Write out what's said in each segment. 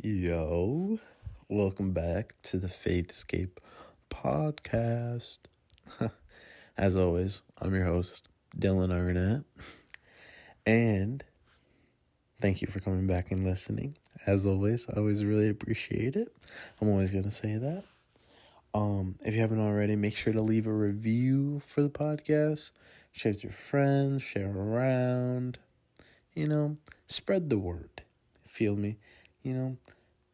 Yo, welcome back to the Faithscape podcast. As always, I'm your host, Dylan Arnett, and thank you for coming back and listening. As always, I always really appreciate it. I'm always going to say that. If you haven't already, make sure to leave a review for the podcast. Share with your friends, share around, spread the word. Feel me?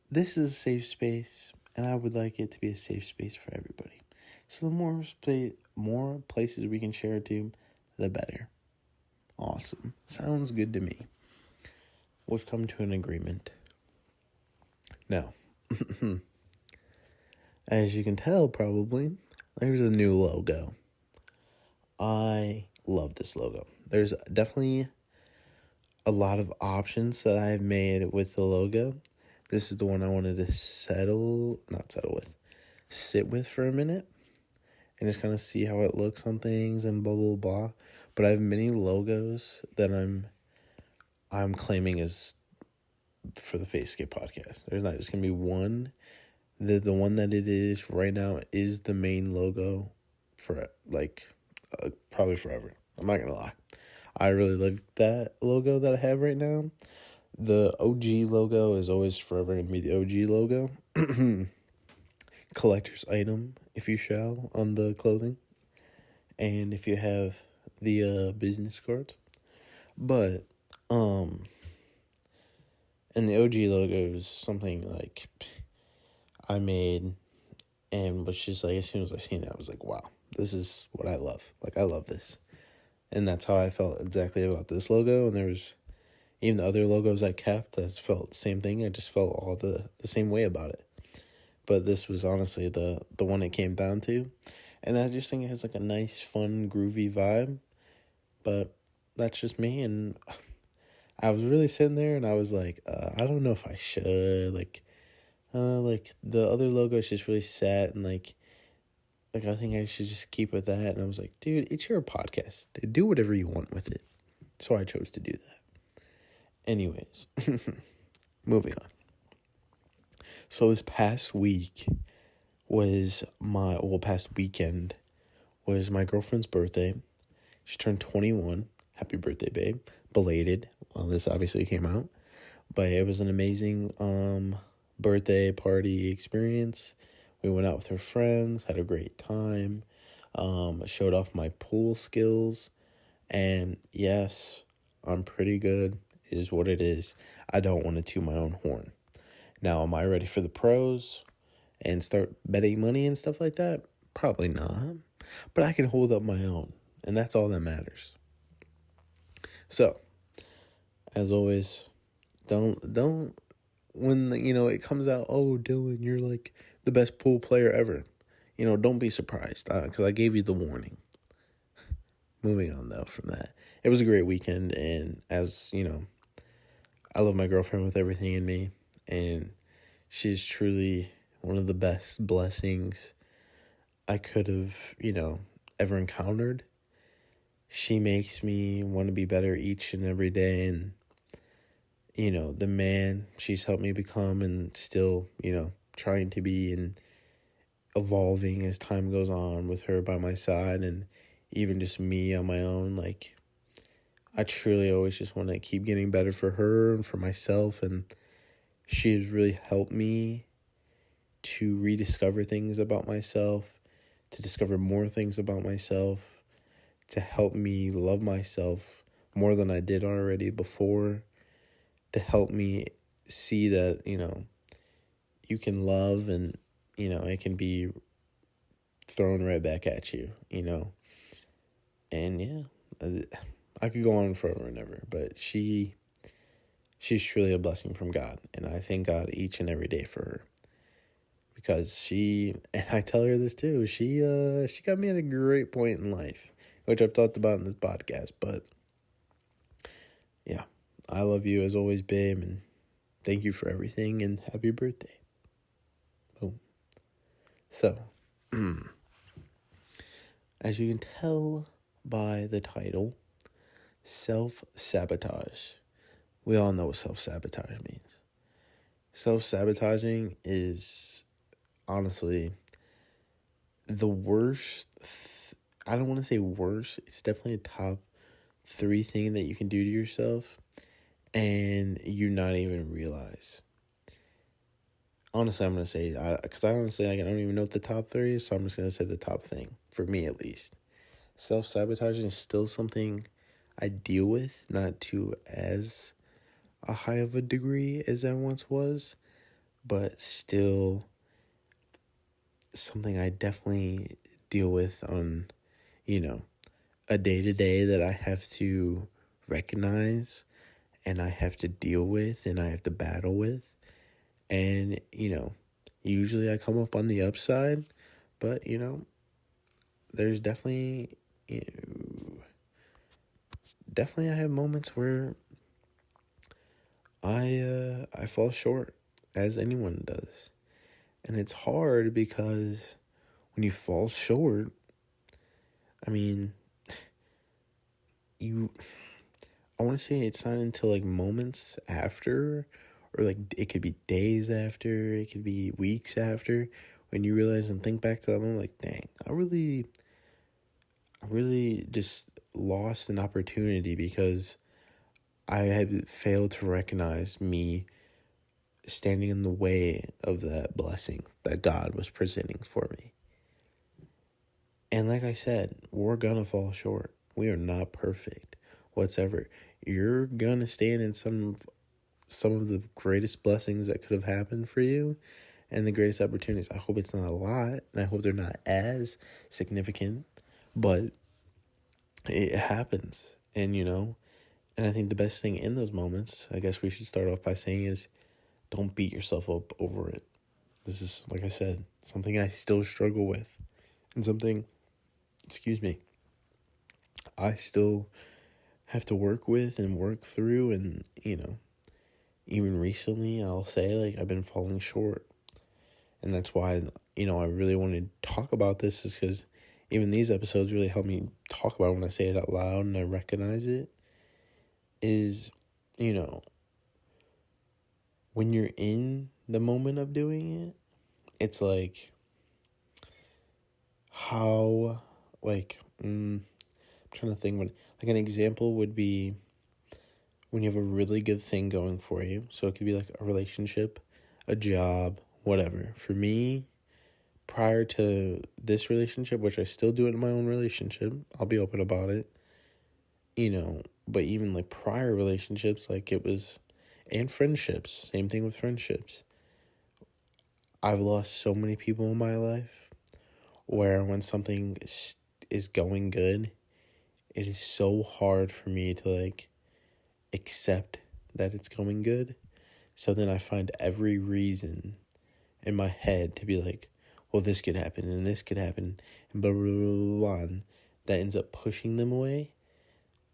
This is a safe space, and I would like it to be a safe space for everybody. So the more places we can share it to, the better. Awesome. Sounds good to me. We've come to an agreement. Now, as you can tell probably, there's a new logo. I love this logo. There's definitely a lot of options that I've made with the logo. This is the one I wanted to sit with for a minute and just kind of see how it looks on things and blah, blah, blah. But I have many logos that I'm claiming is for the Faithscape podcast. There's not just going to be one. The one that it is right now is the main logo for probably forever. I'm not going to lie. I really like that logo that I have right now. The OG logo is always forever going to be the OG logo. Collector's item, if you shall, on the clothing. And if you have the business cards. But, and the OG logo is something like I made and was just like, as soon as I seen it, I was like, wow, this is what I love. Like, I love this. And that's how I felt exactly about this logo. And there was even the other logos I kept that felt the same thing. I just felt all the same way about it. But this was honestly the one it came down to. And I just think it has like a nice, fun, groovy vibe. But that's just me. And I was really sitting there and I was like, I don't know if I should. Like the other logo is just really set and like I think I should just keep with that. And I was like, dude, it's your podcast. Do whatever you want with it. So I chose to do that. Anyways, moving on. So this past weekend was my girlfriend's birthday. She turned 21. Happy birthday, babe. Belated. Well, this obviously came out. But it was an amazing birthday party experience. We went out with her friends, had a great time, showed off my pool skills, and yes, I'm pretty good, is what it is. I don't want to toot my own horn. Now, am I ready for the pros and start betting money and stuff like that? Probably not, but I can hold up my own, and that's all that matters. So, as always, don't when it comes out, oh, Dylan, you're like the best pool player ever. Don't be surprised because I gave you the warning. Moving on, though, from that. It was a great weekend, and as I love my girlfriend with everything in me, and she's truly one of the best blessings I could have, ever encountered. She makes me want to be better each and every day, and the man she's helped me become and still, trying to be and evolving as time goes on with her by my side and even just me on my own. Like, I truly always just want to keep getting better for her and for myself. And she has really helped me to rediscover things about myself, to discover more things about myself, to help me love myself more than I did already before, to help me see that, you can love and, it can be thrown right back at you, And yeah, I could go on forever and ever, but she's truly a blessing from God. And I thank God each and every day for her. Because and I tell her this too, she got me at a great point in life, which I've talked about in this podcast, but yeah, I love you as always, babe, and thank you for everything, and happy birthday. Boom. So, as you can tell by the title, self-sabotage. We all know what self-sabotage means. Self-sabotaging is honestly the worst. I don't want to say worst. It's definitely a top 3 thing that you can do to yourself and you not even realize. Honestly, I'm going to say, because I honestly, I don't even know what the top 3 is, so I'm just going to say the top thing, for me at least. Self-sabotaging is still something I deal with, not to as a high of a degree as I once was, but still something I definitely deal with on, a day-to-day that I have to recognize and I have to deal with and I have to battle with. And, usually I come up on the upside, but, there's definitely I have moments where I fall short, as anyone does. And it's hard because when you fall short, I mean, I want to say it's not until like moments after, or like it could be days after, it could be weeks after, when you realize and think back to that moment, like, dang, I really just lost an opportunity because I had failed to recognize me standing in the way of that blessing that God was presenting for me. And like I said, we're gonna fall short. We are not perfect whatsoever. You're gonna stand in some of the greatest blessings that could have happened for you and the greatest opportunities. I hope it's not a lot, and I hope they're not as significant, but it happens. And and I think the best thing in those moments, I guess we should start off by saying, is don't beat yourself up over it. This is, like I said, something I still struggle with, and something, I still have to work with and work through. And, even recently, I'll say, like, I've been falling short. And that's why, I really wanted to talk about this, is because even these episodes really help me talk about it when I say it out loud and I recognize it. Is, when you're in the moment of doing it, it's like how, like, I'm trying to think when, like, an example would be when you have a really good thing going for you. So it could be like a relationship, a job, whatever. For me, prior to this relationship, which I still do it in my own relationship, I'll be open about it, but even like prior relationships, like it was, and friendships, same thing with friendships. I've lost so many people in my life where when something is going good, it is so hard for me to like accept that it's going good. So then I find every reason in my head to be like, well, this could happen and this could happen and blah, blah, blah, blah, blah. And that ends up pushing them away.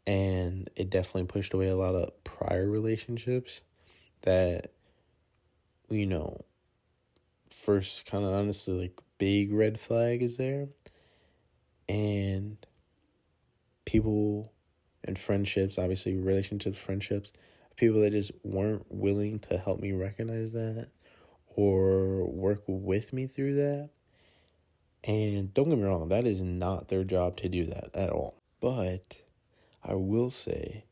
And it definitely pushed away a lot of prior relationships that, first kind of honestly, like, big red flag is there. And people and friendships, obviously relationships, friendships, people that just weren't willing to help me recognize that or work with me through that. And don't get me wrong, that is not their job to do that at all. But I will say,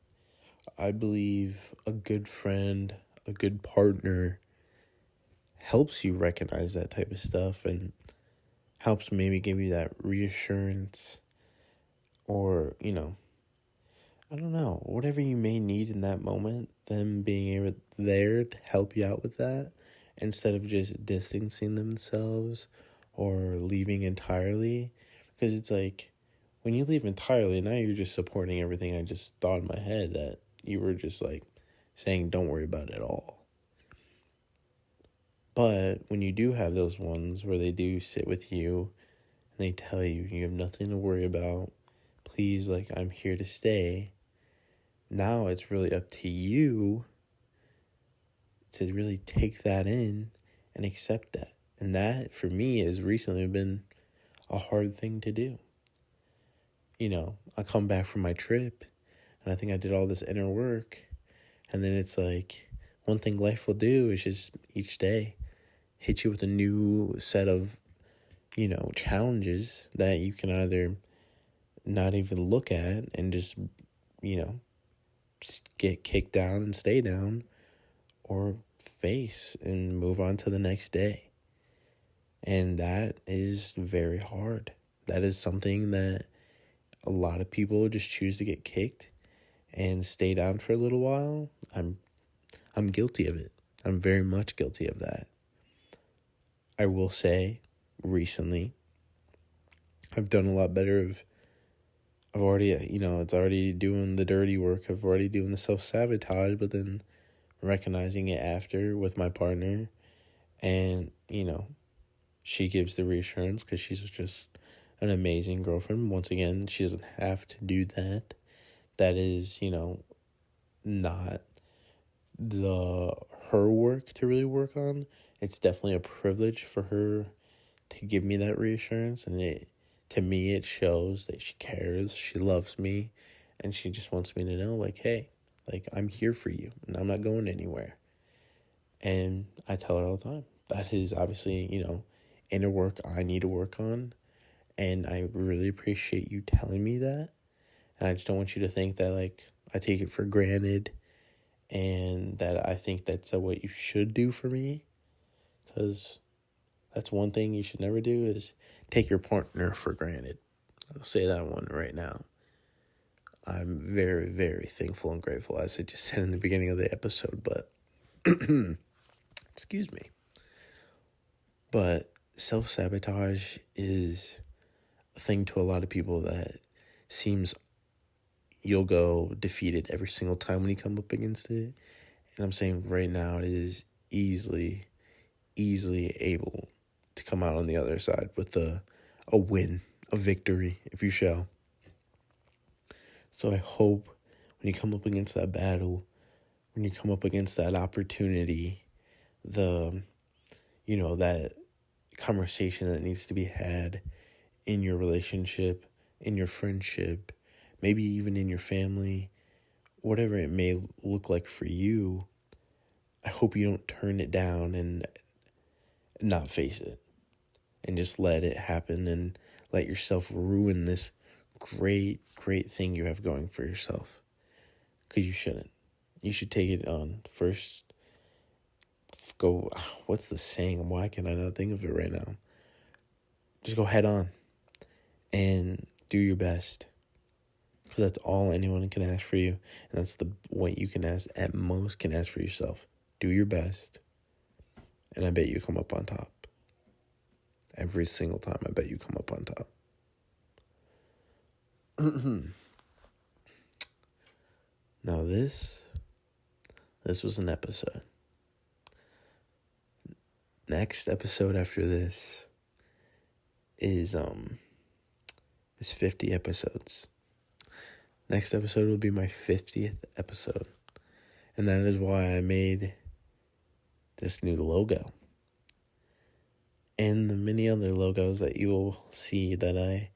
I believe a good friend, a good partner helps you recognize that type of stuff and helps maybe give you that reassurance or, I don't know, whatever you may need in that moment, them being able there to help you out with that instead of just distancing themselves or leaving entirely. Because it's like, when you leave entirely, now you're just supporting everything I just thought in my head that you were just like saying, don't worry about it at all. But when you do have those ones where they do sit with you and they tell you, you have nothing to worry about, please, like, I'm here to stay. Now it's really up to you to really take that in and accept that. And that, for me, has recently been a hard thing to do. I come back from my trip, and I think I did all this inner work, and then it's like, one thing life will do is just each day hit you with a new set of, challenges that you can either not even look at and just, get kicked down and stay down, or face and move on to the next day. And that is very hard. That is something that a lot of people just choose to get kicked and stay down for a little while. I'm guilty of it. I'm very much guilty of that. I will say, recently, I've done a lot better I've already, it's already doing the dirty work. I've already doing the self-sabotage, but then recognizing it after with my partner. And, she gives the reassurance because she's just an amazing girlfriend. Once again, she doesn't have to do that. That is, not her work to really work on. It's definitely a privilege for her to give me that reassurance, and to me it shows that she cares, she loves me, and she just wants me to know, like, hey, like, I'm here for you and I'm not going anywhere. And I tell her all the time that is obviously, inner work I need to work on, and I really appreciate you telling me that. And I just don't want you to think that, like, I take it for granted and that I think that's what you should do for me, because that's one thing you should never do, is take your partner for granted. I'll say that one right now. I'm very, very thankful and grateful, as I just said in the beginning of the episode, but excuse me. But self-sabotage is a thing to a lot of people that seems you'll go defeated every single time when you come up against it. And I'm saying right now it is easily able to come out on the other side with a win, a victory, if you shall. So I hope when you come up against that battle, when you come up against that opportunity, that conversation that needs to be had in your relationship, in your friendship, maybe even in your family, whatever it may look like for you, I hope you don't turn it down and not face it and just let it happen and let yourself ruin this great thing you have going for yourself. Because you shouldn't. You should take it on first. What's the saying? Why can I not think of it right now? Just go head on and do your best. Because that's all anyone can ask for you. And that's what you can ask, at most, can ask for yourself. Do your best. And I bet you come up on top. Every single time, I bet you come up on top. Now this was an episode. Next episode after this is 50 episodes. Next episode will be my 50th episode. And that is why I made this new logo. And the many other logos that you will see that I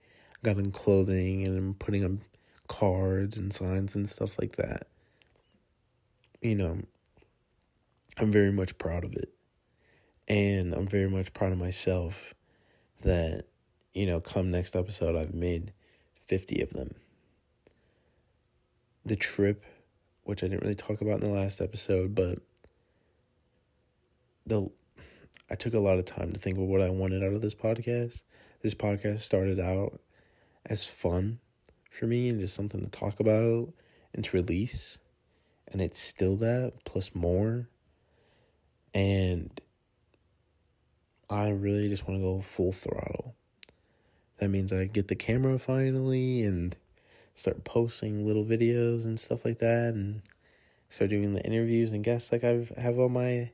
got in clothing and I'm putting on cards and signs and stuff like that. I'm very much proud of it. And I'm very much proud of myself that, come next episode, I've made 50 of them. The trip, which I didn't really talk about in the last episode, but I took a lot of time to think of what I wanted out of this podcast. This podcast started out as fun for me and just something to talk about and to release. And it's still that, plus more. And I really just want to go full throttle. That means I get the camera finally and start posting little videos and stuff like that, and start doing the interviews and guests like I have on my,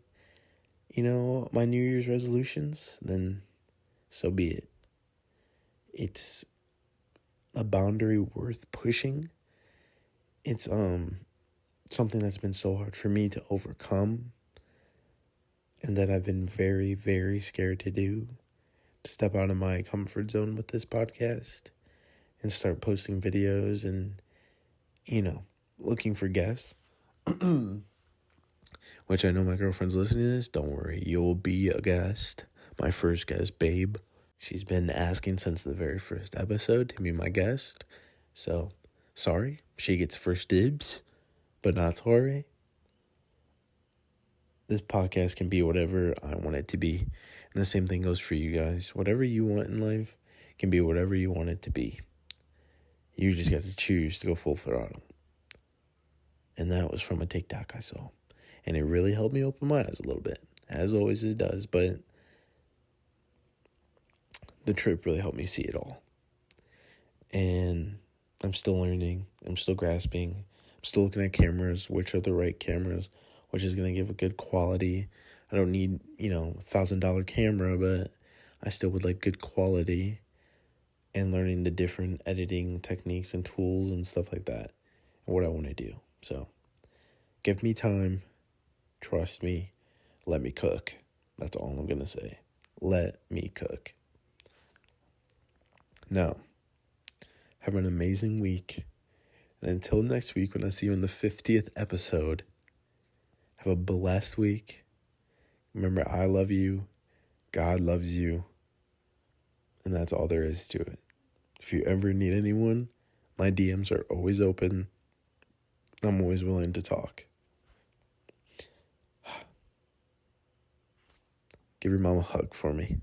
my New Year's resolutions. Then so be it. It's a boundary worth pushing. It's something that's been so hard for me to overcome, and that I've been very, very scared to do, to step out of my comfort zone with this podcast and start posting videos and, looking for guests. which I know my girlfriend's listening to this. Don't worry, you'll be a guest. My first guest, babe. She's been asking since the very first episode to be my guest. So, sorry, she gets first dibs, but not sorry. This podcast can be whatever I want it to be. And the same thing goes for you guys. Whatever you want in life can be whatever you want it to be. You just got to choose to go full throttle. And that was from a TikTok I saw. And it really helped me open my eyes a little bit. As always it does. But the trip really helped me see it all. And I'm still learning. I'm still grasping. I'm still looking at cameras. Which are the right cameras? Which is going to give a good quality. I don't need, $1,000 camera, but I still would like good quality. And learning the different editing techniques and tools and stuff like that. And what I want to do. So, give me time. Trust me. Let me cook. That's all I'm going to say. Let me cook. Now, have an amazing week. And until next week, when I see you in the 50th episode, have a blessed week. Remember, I love you. God loves you. And that's all there is to it. If you ever need anyone, my DMs are always open. I'm always willing to talk. Give your mom a hug for me.